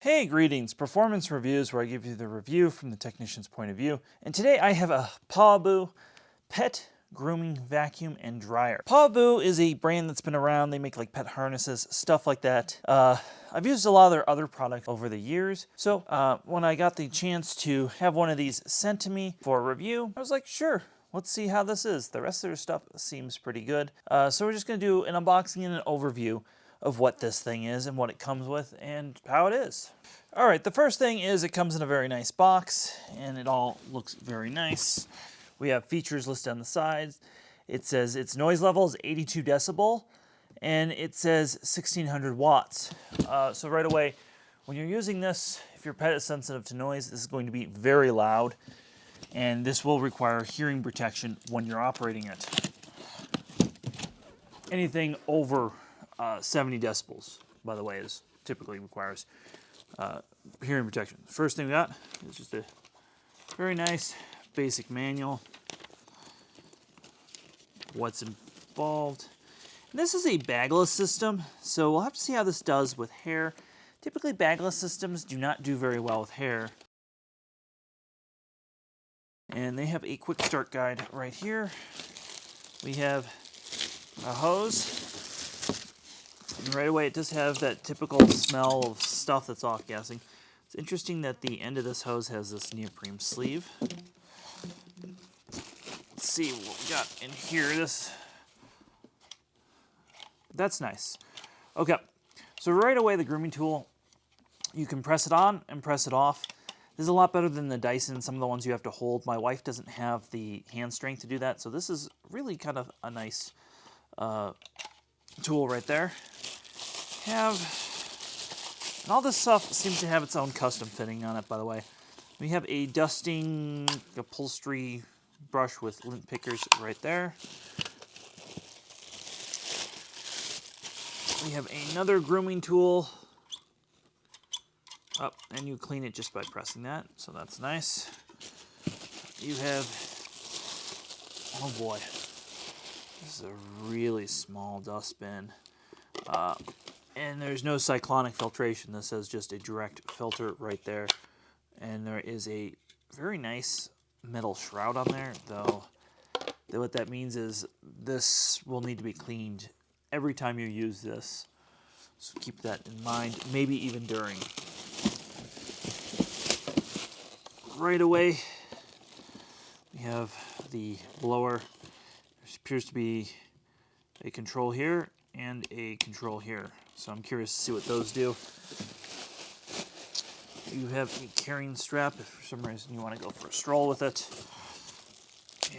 Hey, greetings, performance reviews where I give you the review from the technician's point of view. And today I have a Pawaboo pet grooming vacuum and dryer. Pawaboo is a brand that's been around. They make like pet harnesses, stuff like that. I've used a lot of their other products over the years. So when I got the chance to have one of these sent to me for a review, I was like, sure. Let's see how this is. The rest of their stuff seems pretty good. So we're just going to do an unboxing and an overview of what this thing is and what it comes with and how it is. All right, the first thing is it comes in a very nice box and it all looks very nice. We have features listed on the sides. It says its noise level is 82 decibel and it says 1600 watts. So right away, when you're using this, if your pet is sensitive to noise, this is going to be very loud and this will require hearing protection when you're operating it. Anything over 70 decibels, by the way, is typically requires hearing protection. First thing we got is just a very nice basic manual. What's involved. And this is a bagless system, so we'll have to see how this does with hair. Typically, bagless systems do not do very well with hair. And they have a quick start guide right here. We have a hose. And right away, it does have that typical smell of stuff that's off-gassing. It's interesting that the end of this hose has this neoprene sleeve. Let's see what we got in here. That's nice. Okay, so right away, the grooming tool, you can press it on and press it off. This is a lot better than the Dyson, some of the ones you have to hold. My wife doesn't have the hand strength to do that, so this is really kind of a nice tool right there. And all this stuff seems to have its own custom fitting on it, by the way. We have a dusting upholstery brush with lint pickers right there. We have another grooming tool. Oh, and you clean it just by pressing that, so that's nice. You have, oh boy, this is a really small dustbin. And there's no cyclonic filtration. This has just a direct filter right there. And there is a very nice metal shroud on there, though what that means is this will need to be cleaned every time you use this. So keep that in mind, maybe even during. Right away, we have the blower. There appears to be a control here and a control here. So I'm curious to see what those do. You have a carrying strap if for some reason you want to go for a stroll with it.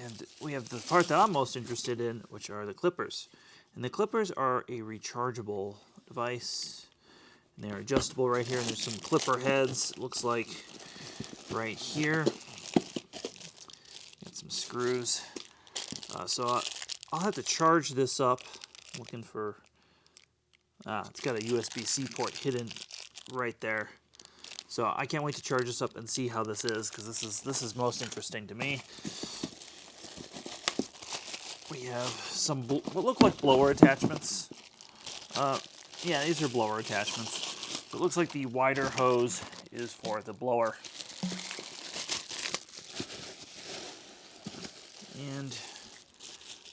And we have the part that I'm most interested in, which are the clippers. And the clippers are a rechargeable device. And they're adjustable right here. And there's some clipper heads, it looks like, right here. Got some screws. So I'll have to charge this up. Looking for, it's got a USB-C port hidden right there. So I can't wait to charge this up and see how this is, because this is most interesting to me. We have some what look like blower attachments. Yeah, these are blower attachments. It looks like the wider hose is for the blower. And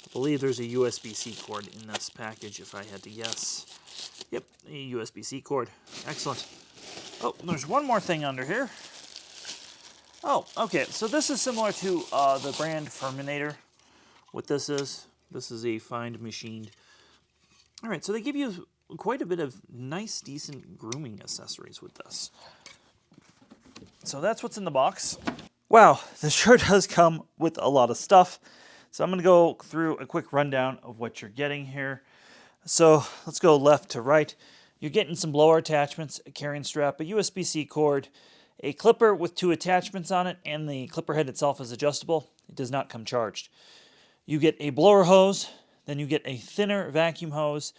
I believe there's a USB-C cord in this package, if I had to guess. Yep, a USB-C cord. Excellent. Oh, there's one more thing under here. Oh, okay, so this is similar to the brand Furminator. What this is a find machined. All right, so they give you quite a bit of nice, decent grooming accessories with this. So that's what's in the box. Wow, this sure does come with a lot of stuff. So I'm going to go through a quick rundown of what you're getting here. So let's go left to right. You're getting some blower attachments, a carrying strap, a USB-C cord, a clipper with 2 attachments on it, and the clipper head itself is adjustable. It does not come charged. You get a blower hose, then you get a thinner vacuum hose,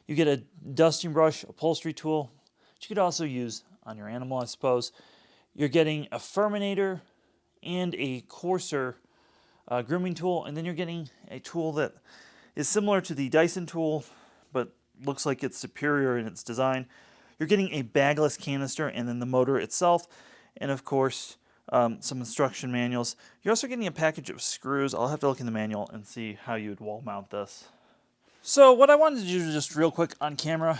you get a dusting brush, upholstery tool, which you could also use on your animal, I suppose. You're getting a Furminator and a coarser grooming tool, and then you're getting a tool that is similar to the Dyson tool, but looks like it's superior in its design. you're getting a bagless canister and then the motor itself, and of course some instruction manuals. You're also getting a package of screws. I'll have to look in the manual and see how you would wall mount this. So what I wanted to do just real quick on camera,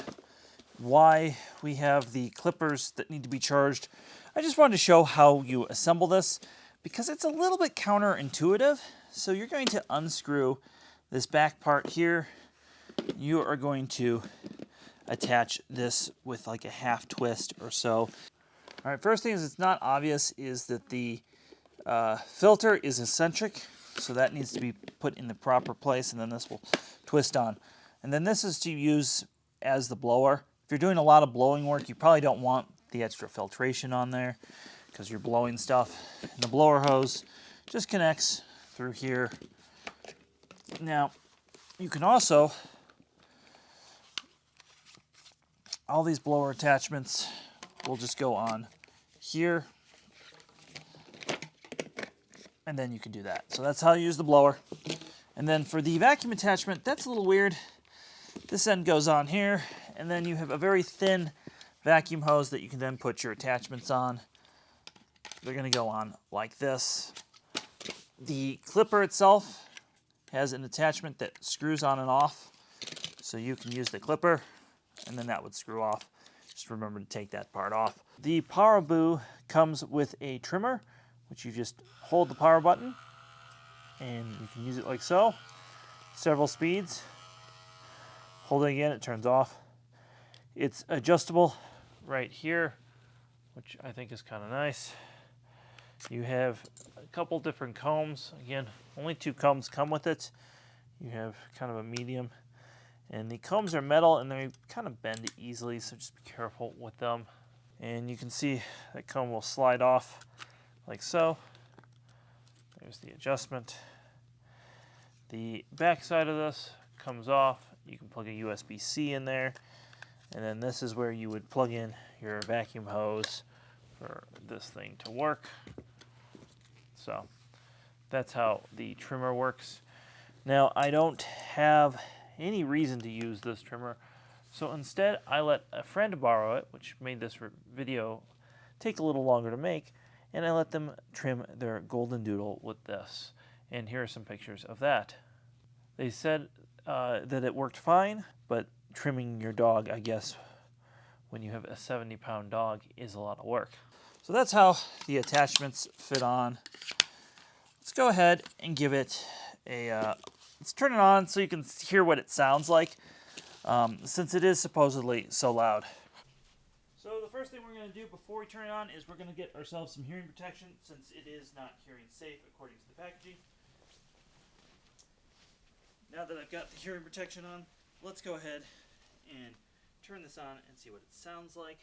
why we have the clippers that need to be charged. I just wanted to show how you assemble this because it's a little bit counterintuitive. So you're going to unscrew this back part here. You are going to attach this with like a half twist or so. All right, first thing is it's not obvious is that the filter is eccentric, so that needs to be put in the proper place, and then this will twist on. And then this is to use as the blower. If you're doing a lot of blowing work, you probably don't want the extra filtration on there because you're blowing stuff. And the blower hose just connects through here. Now, you can also, all these blower attachments will just go on here, and then you can do that. So that's how you use the blower. And then for the vacuum attachment, that's a little weird. This end goes on here, and then you have a very thin vacuum hose that you can then put your attachments on. They're going to go on like this. The clipper itself has an attachment that screws on and off, so you can use the clipper, and then that would screw off. Just remember to take that part off. The Pawaboo comes with a trimmer, which you just hold the power button, and you can use it like so. Several speeds. Hold it again, it turns off. It's adjustable right here, which I think is kind of nice. You have a couple different combs. Again, only 2 combs come with it. You have kind of a medium. And the combs are metal and they kind of bend easily, so just be careful with them. And you can see that comb will slide off like so. There's the adjustment. The back side of this comes off. You can plug a USB-C in there. And then this is where you would plug in your vacuum hose for this thing to work. So that's how the trimmer works. Now, I don't have any reason to use this trimmer, so instead I let a friend borrow it, which made this video take a little longer to make, and I let them trim their golden doodle with this. And here are some pictures of that. They said that it worked fine, but trimming your dog, I guess, when you have a 70-pound dog is a lot of work. So that's how the attachments fit on. Let's go ahead and give it a let's turn it on so you can hear what it sounds like, since it is supposedly so loud. So the first thing we're going to do before we turn it on is we're going to get ourselves some hearing protection, since it is not hearing safe according to the packaging. Now that I've got the hearing protection on, let's go ahead and turn this on and see what it sounds like.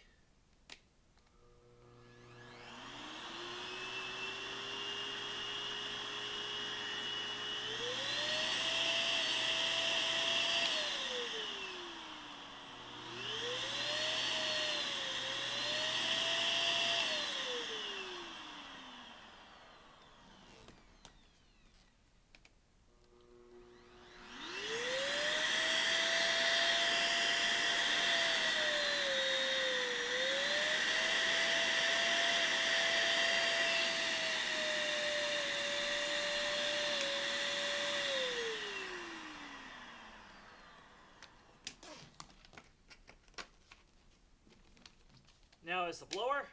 Now is the blower.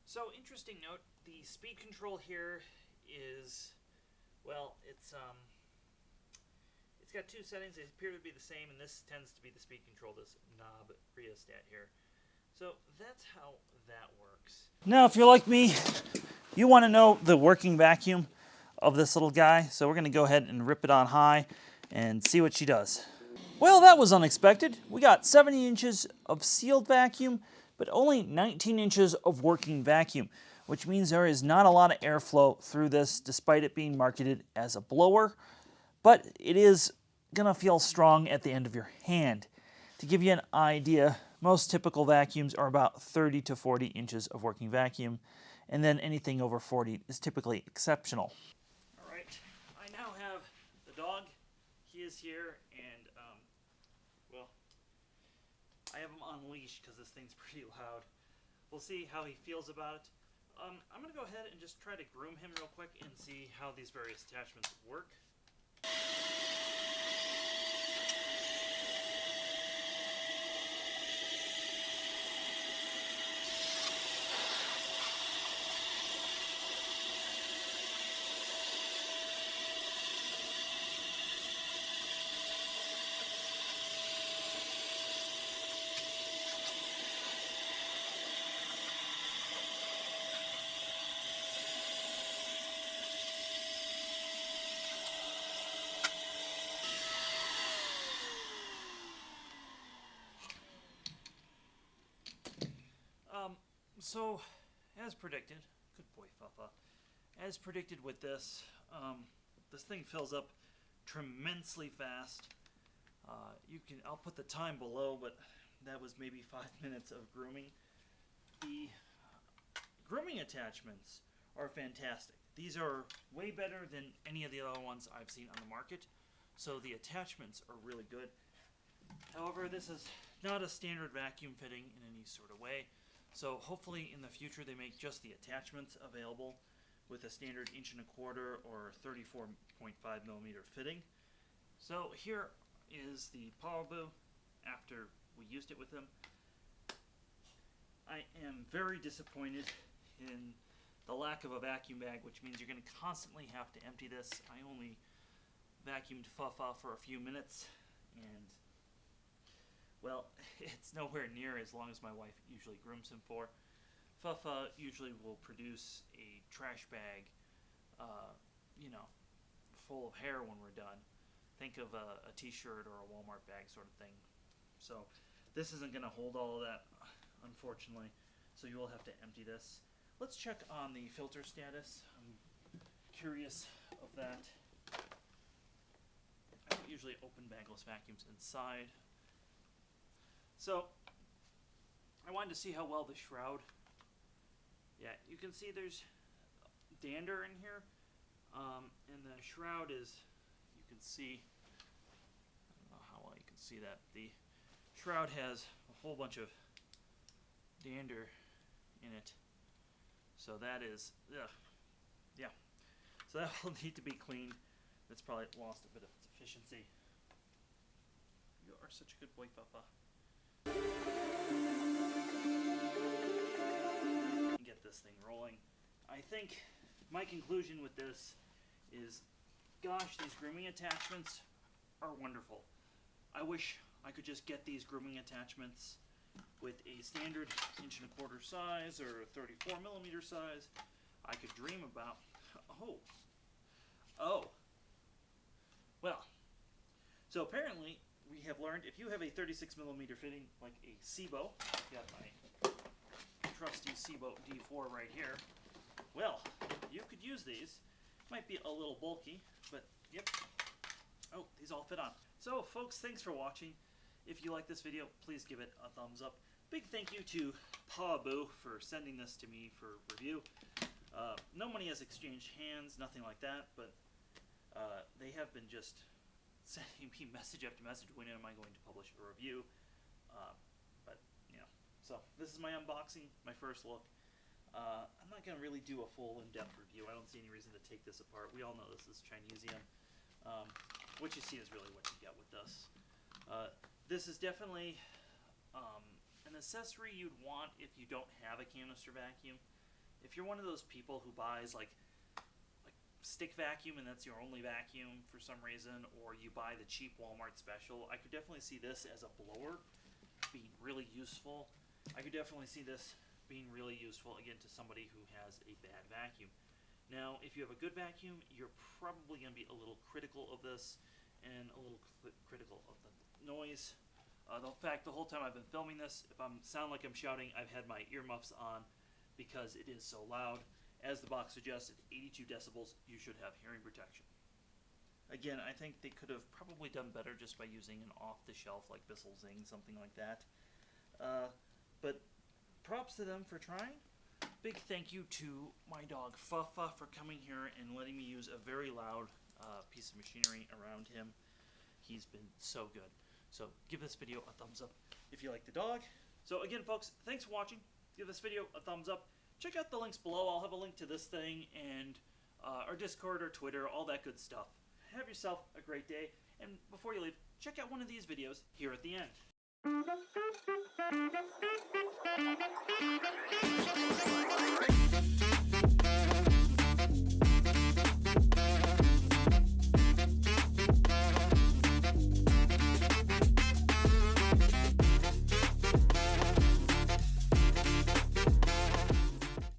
So, interesting note, the speed control here is, well, it's got 2 settings. They appear to be the same, and this tends to be the speed control, this knob rheostat here. So that's how that works. Now, if you're like me, you want to know the working vacuum of this little guy. So we're going to go ahead and rip it on high and see what she does. Well, that was unexpected. We got 70 inches of sealed vacuum, but only 19 inches of working vacuum, which means there is not a lot of airflow through this, despite it being marketed as a blower. but it is going to feel strong at the end of your hand. To give you an idea, most typical vacuums are about 30 to 40 inches of working vacuum, and then anything over 40 is typically exceptional. All right, I now have the dog. He is here, and, well, I have him on leash because this thing's pretty loud. We'll see how he feels about it. I'm going to go ahead and just try to groom him real quick and see how these various attachments work. So, as predicted, good boy, Fafa. As predicted with this, this thing fills up tremendously fast. I'll put the time below, but that was maybe 5 minutes of grooming. The grooming attachments are fantastic. These are way better than any of the other ones I've seen on the market. So the attachments are really good. However, this is not a standard vacuum fitting in any sort of way. So hopefully in the future they make just the attachments available with a standard 1.25" or 34.5mm fitting. So here is the Pawaboo after we used it with them. I am very disappointed in the lack of a vacuum bag, which means you're going to constantly have to empty this. I only vacuumed Fafa for a few minutes, and well, it's nowhere near as long as my wife usually grooms him for. Fafa usually will produce a trash bag, full of hair when we're done. Think of a t-shirt or a Walmart bag sort of thing. So this isn't going to hold all of that, unfortunately. So you will have to empty this. Let's check on the filter status. I'm curious of that. I don't usually open bagless vacuums inside. So, I wanted to see how well the shroud, yeah, you can see there's dander in here, and the shroud is, you can see, I don't know how well you can see that, the shroud has a whole bunch of dander in it, so that is, yeah, so that will need to be cleaned. That's probably lost a bit of its efficiency. You are such a good boy, Papa. Get this thing rolling. I think my conclusion with this is, gosh, these grooming attachments are wonderful. I wish I could just get these grooming attachments with a standard 1.25" size or 34mm size. I could dream about. Oh. Well. So apparently, we have learned if you have a 36mm fitting, like a SEBO, got my trusty SEBO D4 right here, well, you could use these. Might be a little bulky, but yep. Oh, these all fit on. So, folks, thanks for watching. If you like this video, please give it a thumbs up. Big thank you to Pawaboo for sending this to me for review. No money has exchanged hands, nothing like that, but they have been just sending me message after message, when am I going to publish a review? But, so this is my unboxing, my first look. I'm not going to really do a full in-depth review. I don't see any reason to take this apart. We all know this is Chinesium. What you see is really what you get with this. This is definitely an accessory you'd want if you don't have a canister vacuum. If you're one of those people who buys like stick vacuum and that's your only vacuum for some reason, or you buy the cheap Walmart special, I could definitely see this as a blower being really useful. I could definitely see this being really useful, again, to somebody who has a bad vacuum. Now, if you have a good vacuum, you're probably going to be a little critical of this and a little critical of the noise. In fact, the whole time I've been filming this, if I sound like I'm shouting, I've had my earmuffs on because it is so loud. As the box suggests, at 82 decibels, you should have hearing protection. Again, I think they could have probably done better just by using an off-the-shelf like Bissell Zing, something like that. But props to them for trying. Big thank you to my dog Fuffa for coming here and letting me use a very loud piece of machinery around him. He's been so good. So give this video a thumbs up if you like the dog. So again, folks, thanks for watching. Give this video a thumbs up. Check out the links below. I'll have a link to this thing and our Discord, our Twitter, all that good stuff. Have yourself a great day. And before you leave, check out one of these videos here at the end.